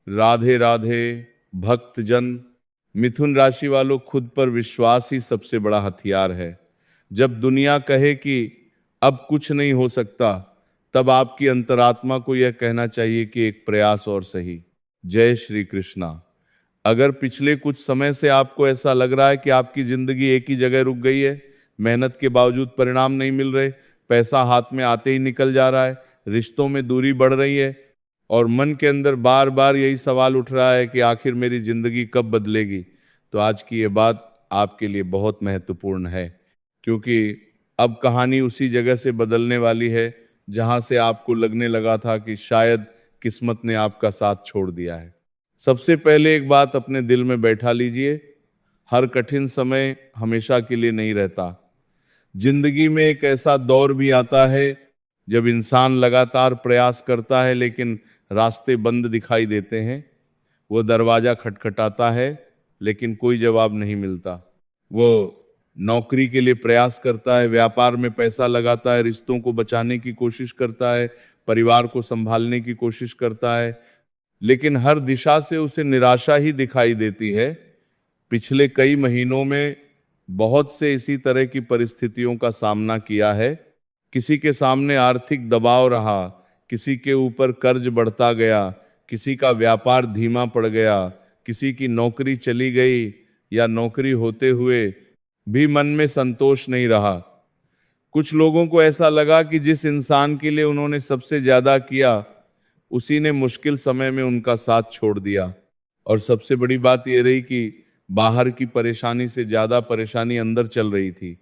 राधे राधे भक्तजन। मिथुन राशि वालों, खुद पर विश्वास ही सबसे बड़ा हथियार है। जब दुनिया कहे कि अब कुछ नहीं हो सकता, तब आपकी अंतरात्मा को यह कहना चाहिए कि एक प्रयास और सही। जय श्री कृष्णा। अगर पिछले कुछ समय से आपको ऐसा लग रहा है कि आपकी जिंदगी एक ही जगह रुक गई है, मेहनत के बावजूद परिणाम नहीं मिल रहे, पैसा हाथ में आते ही निकल जा रहा है, रिश्तों में दूरी बढ़ रही है और मन के अंदर बार बार यही सवाल उठ रहा है कि आखिर मेरी जिंदगी कब बदलेगी, तो आज की ये बात आपके लिए बहुत महत्वपूर्ण है। क्योंकि अब कहानी उसी जगह से बदलने वाली है जहां से आपको लगने लगा था कि शायद किस्मत ने आपका साथ छोड़ दिया है। सबसे पहले एक बात अपने दिल में बैठा लीजिए, हर कठिन समय हमेशा के लिए नहीं रहता। जिंदगी में एक ऐसा दौर भी आता है जब इंसान लगातार प्रयास करता है लेकिन रास्ते बंद दिखाई देते हैं। वो दरवाजा खटखटाता है लेकिन कोई जवाब नहीं मिलता। वो नौकरी के लिए प्रयास करता है, व्यापार में पैसा लगाता है, रिश्तों को बचाने की कोशिश करता है, परिवार को संभालने की कोशिश करता है, लेकिन हर दिशा से उसे निराशा ही दिखाई देती है। पिछले कई महीनों में बहुत से इसी तरह की परिस्थितियों का सामना किया है। किसी के सामने आर्थिक दबाव रहा, किसी के ऊपर कर्ज बढ़ता गया, किसी का व्यापार धीमा पड़ गया, किसी की नौकरी चली गई या नौकरी होते हुए भी मन में संतोष नहीं रहा। कुछ लोगों को ऐसा लगा कि जिस इंसान के लिए उन्होंने सबसे ज्यादा किया, उसी ने मुश्किल समय में उनका साथ छोड़ दिया। और सबसे बड़ी बात यह रही कि बाहर की परेशानी से ज्यादा परेशानी अंदर चल रही थी।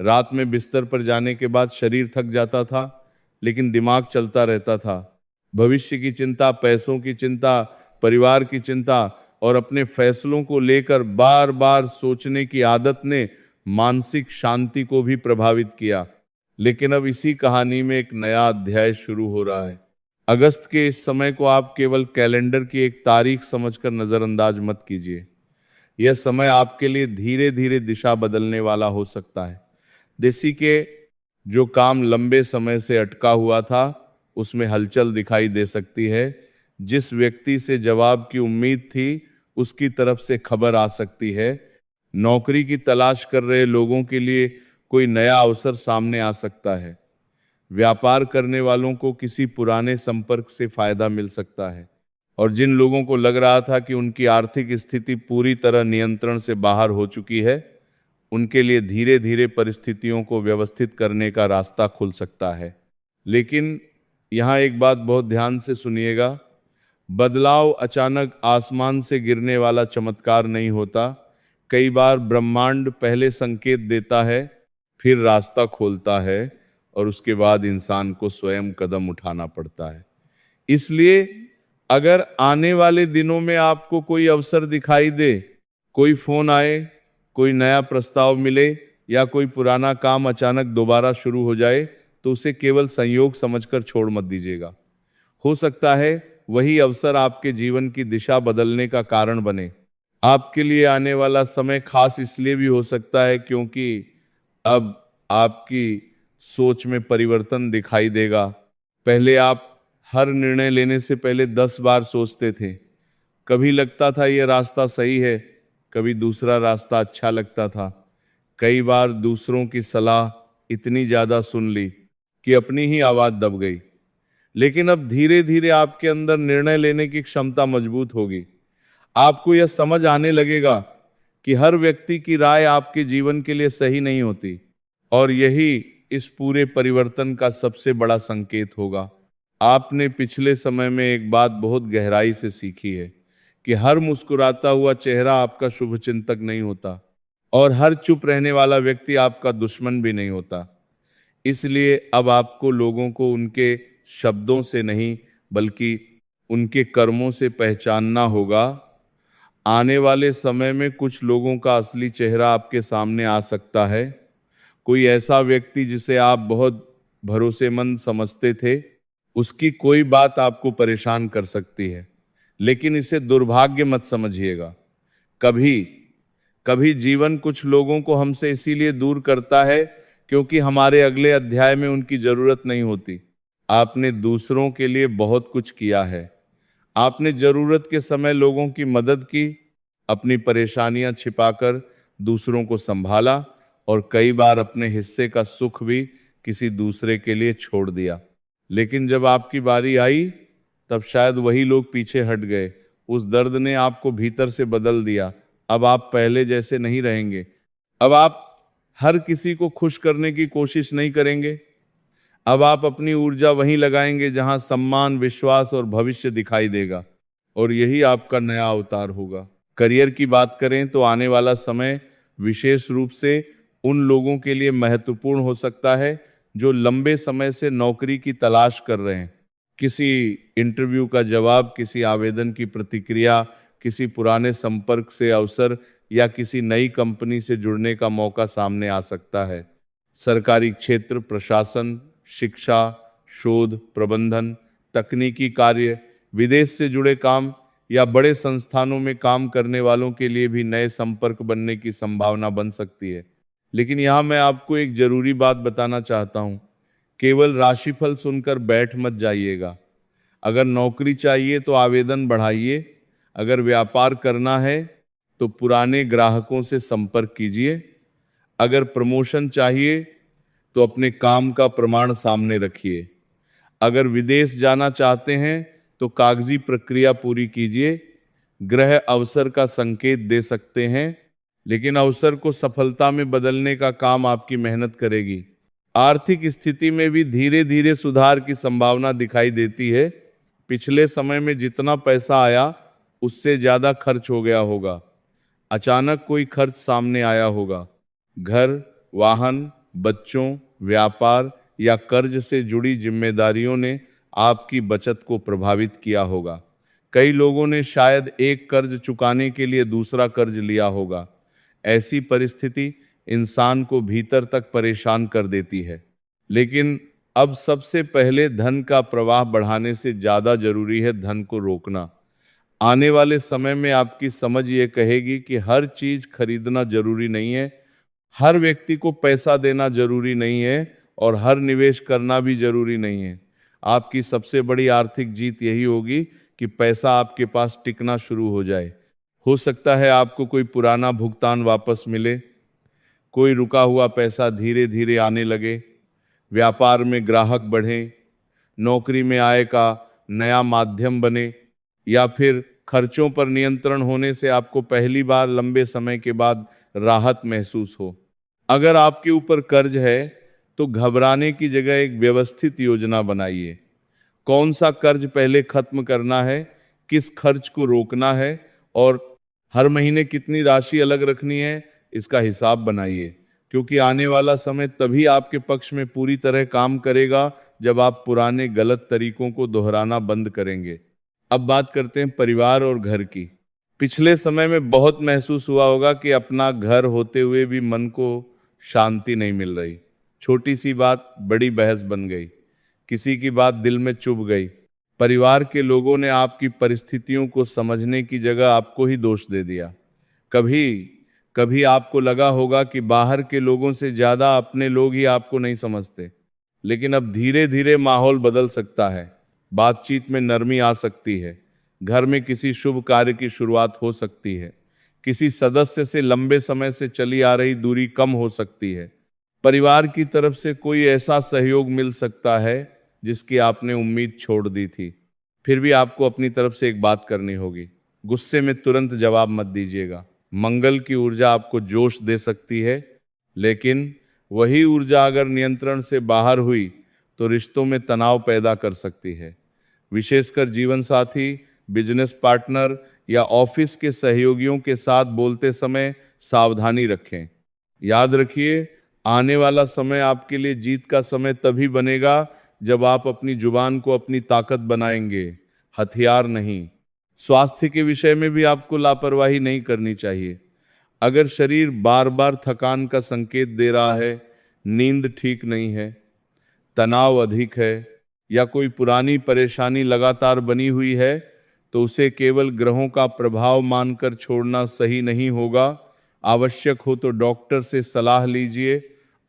रात में बिस्तर पर जाने के बाद शरीर थक जाता था, लेकिन दिमाग चलता रहता था। भविष्य की चिंता, पैसों की चिंता, परिवार की चिंता और अपने फैसलों को लेकर बार बार सोचने की आदत ने मानसिक शांति को भी प्रभावित किया। लेकिन अब इसी कहानी में एक नया अध्याय शुरू हो रहा है। अगस्त के इस समय को आप केवल कैलेंडर की एक तारीख समझकर नजरअंदाज मत कीजिए। यह समय आपके लिए धीरे धीरे दिशा बदलने वाला हो सकता है। देसी के जो काम लंबे समय से अटका हुआ था, उसमें हलचल दिखाई दे सकती है। जिस व्यक्ति से जवाब की उम्मीद थी, उसकी तरफ से खबर आ सकती है। नौकरी की तलाश कर रहे लोगों के लिए कोई नया अवसर सामने आ सकता है। व्यापार करने वालों को किसी पुराने संपर्क से फायदा मिल सकता है। और जिन लोगों को लग रहा था कि उनकी आर्थिक स्थिति पूरी तरह नियंत्रण से बाहर हो चुकी है, उनके लिए धीरे धीरे परिस्थितियों को व्यवस्थित करने का रास्ता खुल सकता है। लेकिन यहाँ एक बात बहुत ध्यान से सुनिएगा, बदलाव अचानक आसमान से गिरने वाला चमत्कार नहीं होता। कई बार ब्रह्मांड पहले संकेत देता है, फिर रास्ता खोलता है और उसके बाद इंसान को स्वयं कदम उठाना पड़ता है। इसलिए अगर आने वाले दिनों में आपको कोई अवसर दिखाई दे, कोई फोन आए, कोई नया प्रस्ताव मिले या कोई पुराना काम अचानक दोबारा शुरू हो जाए, तो उसे केवल संयोग समझकर छोड़ मत दीजिएगा। हो सकता है वही अवसर आपके जीवन की दिशा बदलने का कारण बने। आपके लिए आने वाला समय खास इसलिए भी हो सकता है क्योंकि अब आपकी सोच में परिवर्तन दिखाई देगा। पहले आप हर निर्णय लेने से पहले 10 बार सोचते थे। कभी लगता था यह रास्ता सही है, कभी दूसरा रास्ता अच्छा लगता था। कई बार दूसरों की सलाह इतनी ज्यादा सुन ली कि अपनी ही आवाज दब गई। लेकिन अब धीरे धीरे आपके अंदर निर्णय लेने की क्षमता मजबूत होगी। आपको यह समझ आने लगेगा कि हर व्यक्ति की राय आपके जीवन के लिए सही नहीं होती, और यही इस पूरे परिवर्तन का सबसे बड़ा संकेत होगा। आपने पिछले समय में एक बात बहुत गहराई से सीखी है कि हर मुस्कुराता हुआ चेहरा आपका शुभचिंतक नहीं होता और हर चुप रहने वाला व्यक्ति आपका दुश्मन भी नहीं होता। इसलिए अब आपको लोगों को उनके शब्दों से नहीं, बल्कि उनके कर्मों से पहचानना होगा। आने वाले समय में कुछ लोगों का असली चेहरा आपके सामने आ सकता है। कोई ऐसा व्यक्ति जिसे आप बहुत भरोसेमंद समझते थे, उसकी कोई बात आपको परेशान कर सकती है, लेकिन इसे दुर्भाग्य मत समझिएगा। कभी कभी जीवन कुछ लोगों को हमसे इसीलिए दूर करता है क्योंकि हमारे अगले अध्याय में उनकी जरूरत नहीं होती। आपने दूसरों के लिए बहुत कुछ किया है, आपने जरूरत के समय लोगों की मदद की, अपनी परेशानियां छिपाकर दूसरों को संभाला और कई बार अपने हिस्से का सुख भी किसी दूसरे के लिए छोड़ दिया। लेकिन जब आपकी बारी आई तब शायद वही लोग पीछे हट गए। उस दर्द ने आपको भीतर से बदल दिया। अब आप पहले जैसे नहीं रहेंगे। अब आप हर किसी को खुश करने की कोशिश नहीं करेंगे। अब आप अपनी ऊर्जा वहीं लगाएंगे जहां सम्मान, विश्वास और भविष्य दिखाई देगा, और यही आपका नया अवतार होगा। करियर की बात करें तो आने वाला समय विशेष रूप से उन लोगों के लिए महत्वपूर्ण हो सकता है जो लंबे समय से नौकरी की तलाश कर रहे हैं। किसी इंटरव्यू का जवाब, किसी आवेदन की प्रतिक्रिया, किसी पुराने संपर्क से अवसर या किसी नई कंपनी से जुड़ने का मौका सामने आ सकता है। सरकारी क्षेत्र, प्रशासन, शिक्षा, शोध, प्रबंधन, तकनीकी कार्य, विदेश से जुड़े काम या बड़े संस्थानों में काम करने वालों के लिए भी नए संपर्क बनने की संभावना बन सकती है। लेकिन यहाँ मैं आपको एक जरूरी बात बताना चाहता हूँ। केवल राशिफल सुनकर बैठ मत जाइएगा। अगर नौकरी चाहिए तो आवेदन बढ़ाइए। अगर व्यापार करना है तो पुराने ग्राहकों से संपर्क कीजिए। अगर प्रमोशन चाहिए तो अपने काम का प्रमाण सामने रखिए। अगर विदेश जाना चाहते हैं तो कागजी प्रक्रिया पूरी कीजिए। ग्रह अवसर का संकेत दे सकते हैं, लेकिन अवसर को सफलता में बदलने का काम आपकी मेहनत करेगी। आर्थिक स्थिति में भी धीरे धीरे सुधार की संभावना दिखाई देती है। पिछले समय में जितना पैसा आया उससे ज्यादा खर्च हो गया होगा। अचानक कोई खर्च सामने आया होगा। घर, वाहन, बच्चों, व्यापार या कर्ज से जुड़ी जिम्मेदारियों ने आपकी बचत को प्रभावित किया होगा। कई लोगों ने शायद एक कर्ज चुकाने के लिए दूसरा कर्ज लिया होगा। ऐसी परिस्थिति इंसान को भीतर तक परेशान कर देती है। लेकिन अब सबसे पहले धन का प्रवाह बढ़ाने से ज्यादा जरूरी है धन को रोकना। आने वाले समय में आपकी समझ ये कहेगी कि हर चीज खरीदना जरूरी नहीं है, हर व्यक्ति को पैसा देना जरूरी नहीं है और हर निवेश करना भी जरूरी नहीं है। आपकी सबसे बड़ी आर्थिक जीत यही होगी कि पैसा आपके पास टिकना शुरू हो जाए। हो सकता है आपको कोई पुराना भुगतान वापस मिले, कोई रुका हुआ पैसा धीरे धीरे आने लगे, व्यापार में ग्राहक बढ़े, नौकरी में आय का नया माध्यम बने, या फिर खर्चों पर नियंत्रण होने से आपको पहली बार लंबे समय के बाद राहत महसूस हो। अगर आपके ऊपर कर्ज है तो घबराने की जगह एक व्यवस्थित योजना बनाइए। कौन सा कर्ज पहले खत्म करना है, किस खर्च को रोकना है और हर महीने कितनी राशि अलग रखनी है, इसका हिसाब बनाइए। क्योंकि आने वाला समय तभी आपके पक्ष में पूरी तरह काम करेगा जब आप पुराने गलत तरीकों को दोहराना बंद करेंगे। अब बात करते हैं परिवार और घर की। पिछले समय में बहुत महसूस हुआ होगा कि अपना घर होते हुए भी मन को शांति नहीं मिल रही। छोटी सी बात बड़ी बहस बन गई, किसी की बात दिल में चुभ गई। परिवार के लोगों ने आपकी परिस्थितियों को समझने की जगह आपको ही दोष दे दिया। कभी कभी आपको लगा होगा कि बाहर के लोगों से ज्यादा अपने लोग ही आपको नहीं समझते। लेकिन अब धीरे धीरे माहौल बदल सकता है। बातचीत में नरमी आ सकती है। घर में किसी शुभ कार्य की शुरुआत हो सकती है। किसी सदस्य से लंबे समय से चली आ रही दूरी कम हो सकती है। परिवार की तरफ से कोई ऐसा सहयोग मिल सकता है जिसकी आपने उम्मीद छोड़ दी थी। फिर भी आपको अपनी तरफ से एक बात करनी होगी। गुस्से में तुरंत जवाब मत दीजिएगा। मंगल की ऊर्जा आपको जोश दे सकती है, लेकिन वही ऊर्जा अगर नियंत्रण से बाहर हुई तो रिश्तों में तनाव पैदा कर सकती है। विशेषकर जीवन साथी, बिजनेस पार्टनर या ऑफिस के सहयोगियों के साथ बोलते समय सावधानी रखें। याद रखिए, आने वाला समय आपके लिए जीत का समय तभी बनेगा जब आप अपनी जुबान को अपनी ताकत बनाएंगे, हथियार नहीं। स्वास्थ्य के विषय में भी आपको लापरवाही नहीं करनी चाहिए। अगर शरीर बार बार थकान का संकेत दे रहा है, नींद ठीक नहीं है, तनाव अधिक है या कोई पुरानी परेशानी लगातार बनी हुई है, तो उसे केवल ग्रहों का प्रभाव मानकर छोड़ना सही नहीं होगा। आवश्यक हो तो डॉक्टर से सलाह लीजिए।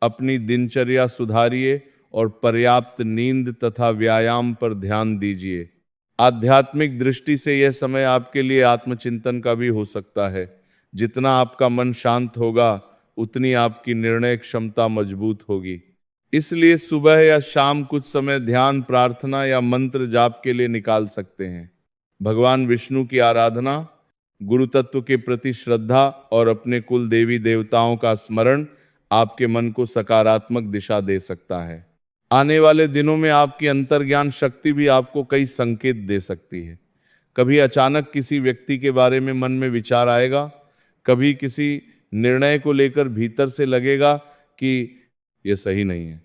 अपनी दिनचर्या सुधारिए और पर्याप्त नींद तथा व्यायाम पर ध्यान दीजिए। आध्यात्मिक दृष्टि से यह समय आपके लिए आत्मचिंतन का भी हो सकता है। जितना आपका मन शांत होगा, उतनी आपकी निर्णय क्षमता मजबूत होगी। इसलिए सुबह या शाम कुछ समय ध्यान, प्रार्थना या मंत्र जाप के लिए निकाल सकते हैं। भगवान विष्णु की आराधना, गुरु तत्व के प्रति श्रद्धा और अपने कुल देवी देवताओं का स्मरण आपके मन को सकारात्मक दिशा दे सकता है। आने वाले दिनों में आपकी अंतर्ज्ञान शक्ति भी आपको कई संकेत दे सकती है। कभी अचानक किसी व्यक्ति के बारे में मन में विचार आएगा, कभी किसी निर्णय को लेकर भीतर से लगेगा कि यह सही नहीं है,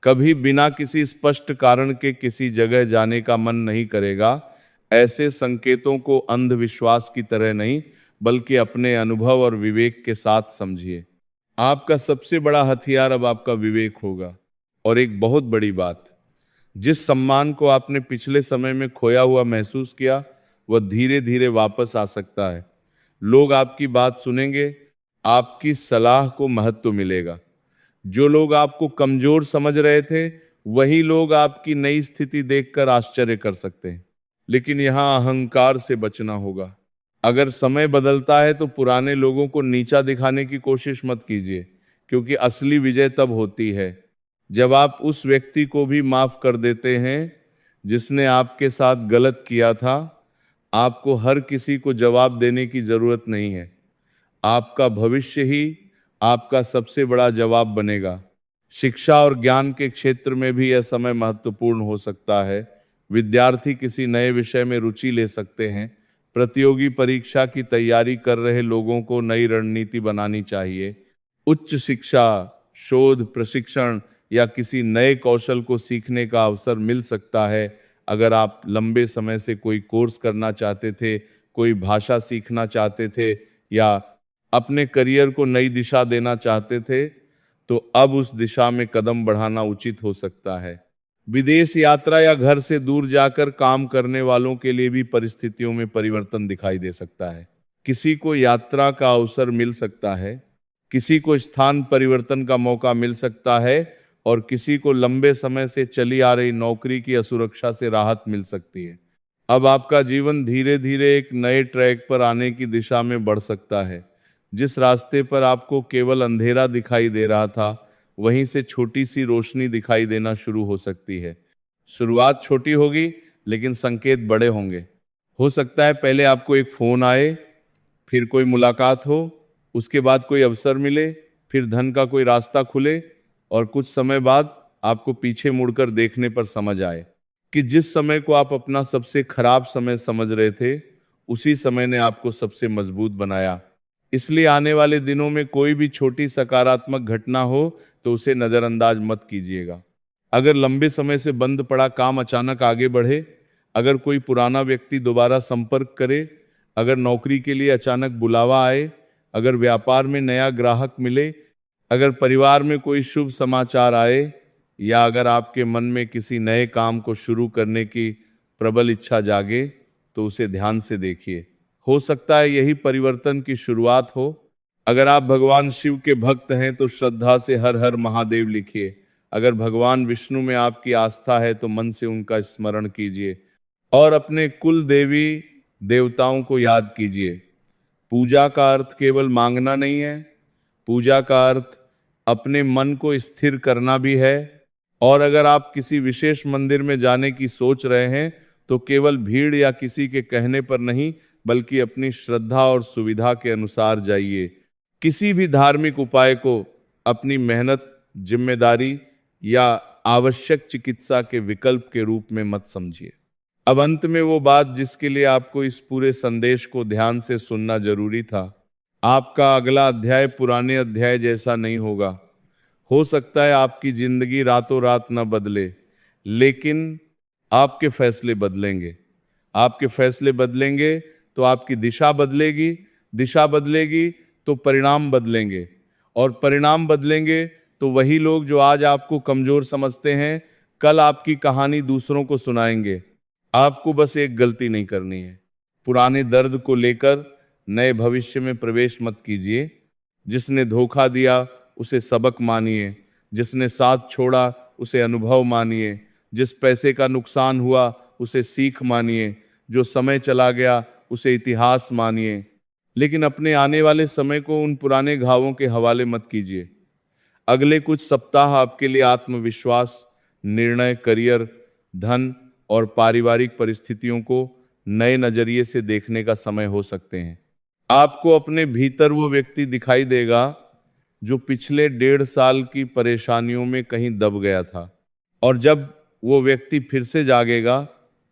कभी बिना किसी स्पष्ट कारण के किसी जगह जाने का मन नहीं करेगा। ऐसे संकेतों को अंधविश्वास की तरह नहीं, बल्कि अपने अनुभव और विवेक के साथ समझिए। आपका सबसे बड़ा हथियार अब आपका विवेक होगा। और एक बहुत बड़ी बात, जिस सम्मान को आपने पिछले समय में खोया हुआ महसूस किया, वह धीरे धीरे वापस आ सकता है। लोग आपकी बात सुनेंगे, आपकी सलाह को महत्व मिलेगा। जो लोग आपको कमजोर समझ रहे थे, वही लोग आपकी नई स्थिति देखकर आश्चर्य कर सकते हैं। लेकिन यहां अहंकार से बचना होगा। अगर समय बदलता है तो पुराने लोगों को नीचा दिखाने की कोशिश मत कीजिए, क्योंकि असली विजय तब होती है जब आप उस व्यक्ति को भी माफ कर देते हैं जिसने आपके साथ गलत किया था। आपको हर किसी को जवाब देने की जरूरत नहीं है। आपका भविष्य ही आपका सबसे बड़ा जवाब बनेगा। शिक्षा और ज्ञान के क्षेत्र में भी यह समय महत्वपूर्ण हो सकता है। विद्यार्थी किसी नए विषय में रुचि ले सकते हैं। प्रतियोगी परीक्षा की तैयारी कर रहे लोगों को नई रणनीति बनानी चाहिए। उच्च शिक्षा, शोध, प्रशिक्षण या किसी नए कौशल को सीखने का अवसर मिल सकता है। अगर आप लंबे समय से कोई कोर्स करना चाहते थे, कोई भाषा सीखना चाहते थे या अपने करियर को नई दिशा देना चाहते थे, तो अब उस दिशा में कदम बढ़ाना उचित हो सकता है। विदेश यात्रा या घर से दूर जाकर काम करने वालों के लिए भी परिस्थितियों में परिवर्तन दिखाई दे सकता है। किसी को यात्रा का अवसर मिल सकता है, किसी को स्थान परिवर्तन का मौका मिल सकता है और किसी को लंबे समय से चली आ रही नौकरी की असुरक्षा से राहत मिल सकती है। अब आपका जीवन धीरे धीरे एक नए ट्रैक पर आने की दिशा में बढ़ सकता है। जिस रास्ते पर आपको केवल अंधेरा दिखाई दे रहा था, वहीं से छोटी सी रोशनी दिखाई देना शुरू हो सकती है। शुरुआत छोटी होगी, लेकिन संकेत बड़े होंगे। हो सकता है पहले आपको एक फोन आए, फिर कोई मुलाकात हो, उसके बाद कोई अवसर मिले, फिर धन का कोई रास्ता खुले और कुछ समय बाद आपको पीछे मुड़कर देखने पर समझ आए कि जिस समय को आप अपना सबसे खराब समय समझ रहे थे, उसी समय ने आपको सबसे मजबूत बनाया। इसलिए आने वाले दिनों में कोई भी छोटी सकारात्मक घटना हो तो उसे नजरअंदाज मत कीजिएगा। अगर लंबे समय से बंद पड़ा काम अचानक आगे बढ़े, अगर कोई पुराना व्यक्ति दोबारा संपर्क करे, अगर नौकरी के लिए अचानक बुलावा आए, अगर व्यापार में नया ग्राहक मिले, अगर परिवार में कोई शुभ समाचार आए या अगर आपके मन में किसी नए काम को शुरू करने की प्रबल इच्छा जागे, तो उसे ध्यान से देखिए। हो सकता है यही परिवर्तन की शुरुआत हो। अगर आप भगवान शिव के भक्त हैं तो श्रद्धा से हर हर महादेव लिखिए। अगर भगवान विष्णु में आपकी आस्था है तो मन से उनका स्मरण कीजिए और अपने कुल देवी देवताओं को याद कीजिए। पूजा का अर्थ केवल मांगना नहीं है, पूजा का अर्थ अपने मन को स्थिर करना भी है। और अगर आप किसी विशेष मंदिर में जाने की सोच रहे हैं तो केवल भीड़ या किसी के कहने पर नहीं, बल्कि अपनी श्रद्धा और सुविधा के अनुसार जाइए। किसी भी धार्मिक उपाय को अपनी मेहनत, जिम्मेदारी या आवश्यक चिकित्सा के विकल्प के रूप में मत समझिए। अब अंत में वो बात जिसके लिए आपको इस पूरे संदेश को ध्यान से सुनना जरूरी था। आपका अगला अध्याय पुराने अध्याय जैसा नहीं होगा। हो सकता है आपकी जिंदगी रातों रात न बदले, लेकिन आपके फैसले बदलेंगे। आपके फैसले बदलेंगे तो आपकी दिशा बदलेगी, दिशा बदलेगी तो परिणाम बदलेंगे, और परिणाम बदलेंगे तो वही लोग जो आज आपको कमजोर समझते हैं, कल आपकी कहानी दूसरों को सुनाएंगे। आपको बस एक गलती नहीं करनी है। पुराने दर्द को लेकर नए भविष्य में प्रवेश मत कीजिए। जिसने धोखा दिया उसे सबक मानिए, जिसने साथ छोड़ा उसे अनुभव मानिए, जिस पैसे का नुकसान हुआ उसे सीख मानिए, जो समय चला गया उसे इतिहास मानिए, लेकिन अपने आने वाले समय को उन पुराने घावों के हवाले मत कीजिए। अगले कुछ सप्ताह आपके लिए आत्मविश्वास, निर्णय, करियर, धन और पारिवारिक परिस्थितियों को नए नजरिए से देखने का समय हो सकते हैं। आपको अपने भीतर वो व्यक्ति दिखाई देगा जो पिछले 1.5 साल की परेशानियों में कहीं दब गया था, और जब वो व्यक्ति फिर से जागेगा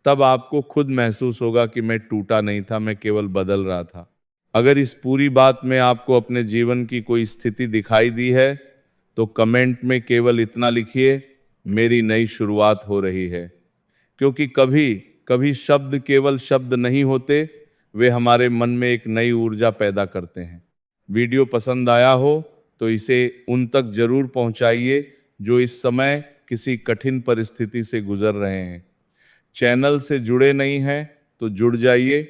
तब आपको खुद महसूस होगा कि मैं टूटा नहीं था, मैं केवल बदल रहा था। अगर इस पूरी बात में आपको अपने जीवन की कोई स्थिति दिखाई दी है तो कमेंट में केवल इतना लिखिए, मेरी नई शुरुआत हो रही है। क्योंकि कभी कभी शब्द केवल शब्द नहीं होते, वे हमारे मन में एक नई ऊर्जा पैदा करते हैं। वीडियो पसंद आया हो तो इसे उन तक जरूर पहुंचाइए जो इस समय किसी कठिन परिस्थिति से गुजर रहे हैं। चैनल से जुड़े नहीं हैं तो जुड़ जाइए,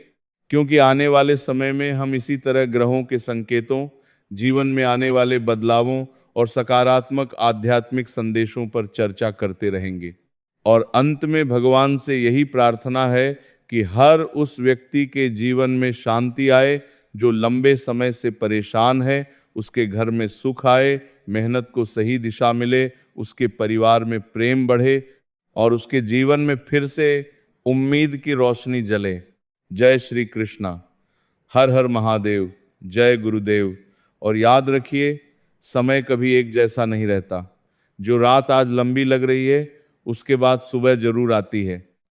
क्योंकि आने वाले समय में हम इसी तरह ग्रहों के संकेतों, जीवन में आने वाले बदलावों और सकारात्मक आध्यात्मिक संदेशों पर चर्चा करते रहेंगे। और अंत में भगवान से यही प्रार्थना है कि हर उस व्यक्ति के जीवन में शांति आए जो लंबे समय से परेशान है, उसके घर में सुख आए, मेहनत को सही दिशा मिले, उसके परिवार में प्रेम बढ़े और उसके जीवन में फिर से उम्मीद की रोशनी जले। जय श्री कृष्णा। हर हर महादेव। जय गुरुदेव। और याद रखिए, समय कभी एक जैसा नहीं रहता। जो रात आज लंबी लग रही है उसके बाद सुबह जरूर आती है।